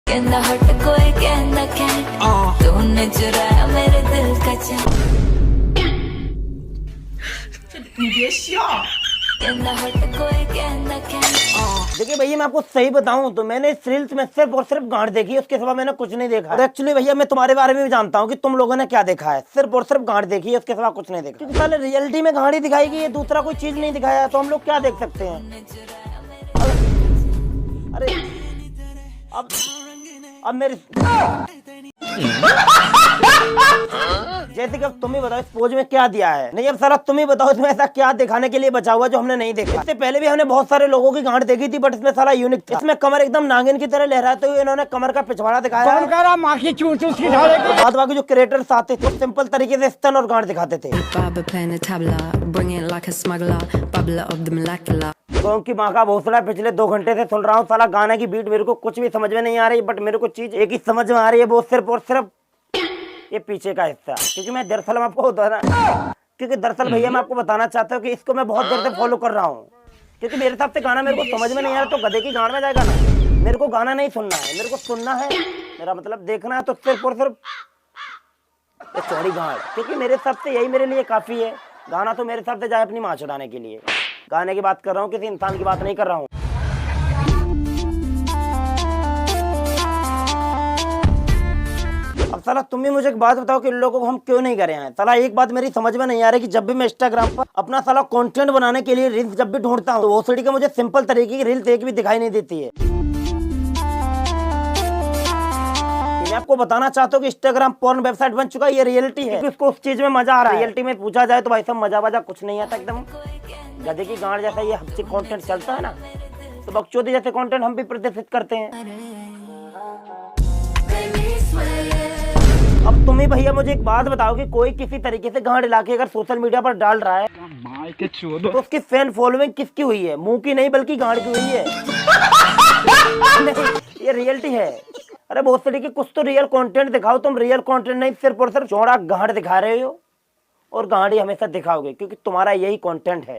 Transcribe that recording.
कहना हट कोई कहना कैंट तूने चुराया मेरे दिल का चैन कहना हट कोई कहना कैंट। देखिए भैया मैं आपको सही बताऊं तो मैंने इस रील्स में सिर्फ और सिर्फ गांड देखी है, उसके सिवा मैंने कुछ नहीं देखा। और एक्चुअली भैया मैं तुम्हारे बारे में भी जानता हूं कि तुम लोगों ने क्या देखा है, सिर्फ और सिर्फ गांड देखी है, उसके सिवा कुछ नहीं देखा। क्योंकि साले रियलिटी में गांड ही दिखाई गई है, दूसरा कोई चीज नहीं दिखाया, तो हम लोग क्या देख सकते हैं। अरे अब मेरे जैसे कि अब तुम ही बताओ इस पोज में क्या दिया है। नहीं अब सारा तुम ही बताओ इसमें ऐसा क्या दिखाने के लिए बचा हुआ जो हमने नहीं देखा। इससे पहले भी हमने बहुत सारे लोगों की गांड देखी थी, बट इसमें सारा यूनिक था। इसमें कमर एकदम नागिन की तरह लहराते हुए इन्होंने कमर का पिछवाड़ा दिखाया। बाद बाकी जो क्रिएटर्स आते थे सिंपल तरीके से स्तन और गांड दिखाते थे। उनकी माँ का भोसड़ा पिछले 2 घंटे से सुन रहा हूँ, साला गाने की बीट मेरे को कुछ भी समझ में नहीं आ रही, बट मेरे को चीज एक ही समझ में आ रही है, वो सिर्फ और सिर्फ ये पीछे का हिस्सा। क्योंकि मैं दरअसल आपको दरअसल भैया मैं आपको बताना चाहता हूँ कि इसको मैं बहुत देर से फॉलो कर रहा हूँ। क्योंकि मेरे हिसाब से गाना मेरे को समझ में नहीं आ रहा, तो गधे की गान में जाएगा ना। मेरे को गाना नहीं सुनना है, मेरे को सुनना है, मेरा मतलब देखना है, तो सिर्फ और सिर्फ चौड़ी गाड़। क्योंकि मेरे हिसाब से यही मेरे लिए काफी है। गाना तो मेरे हिसाब से जाए अपनी माँ चढ़ाने के लिए। गाने की बात कर रहा हूँ, किसी इंसान की बात नहीं कर रहा हूँ। अब साला तुम भी मुझे एक बात बताओ कि इन लोगों को हम क्यों नहीं करे हैं। साला एक बात मेरी समझ में नहीं आ रही कि जब भी मैं इंस्टाग्राम पर अपना साला कंटेंट बनाने के लिए रील्स जब भी ढूंढता हूँ तो वो सीढ़ी का मुझे सिंपल तरीके की रील्स एक भी दिखाई नहीं देती है। मैं आपको बताना चाहता हूँ कि इंस्टाग्राम पोर्न वेबसाइट बन चुका है, ये रियलिटी है। उसको उस चीज में मजा आ रहा है। रियलिटी में पूछा जाए तो भाई सब मजा वजा कुछ नहीं आता, एकदम गधे की गांड जैसा ये हमसे कंटेंट चलता है ना, तो बकचोदी जैसे कंटेंट हम भी प्रदर्शित करते हैं। अब तुम ही भैया मुझे एक बात बताओ कि कोई किसी तरीके से गांड इलाके अगर सोशल मीडिया पर डाल रहा है तो उसकी फैन फॉलोइंग किसकी हुई है? मुंह की नहीं बल्कि गांड की हुई है। नहीं, ये रियलिटी है। अरे बहुत तरीके कुछ तो रियल कंटेंट दिखाओ। तुम रियल कंटेंट नहीं, सिर्फ और सिर्फ चौड़ा गांड दिखा रहे हो, और गांड ही हमेशा दिखाओगे क्योंकि तुम्हारा यही कंटेंट है।